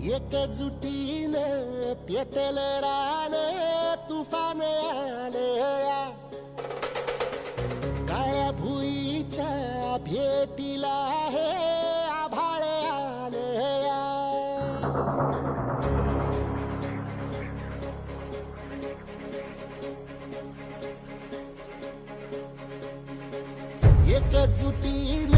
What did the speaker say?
एकजुटीने पेटल रान तुफान आलया काळ्या भुईच्या भेटीला हे आभाळ आलया एकजुटीने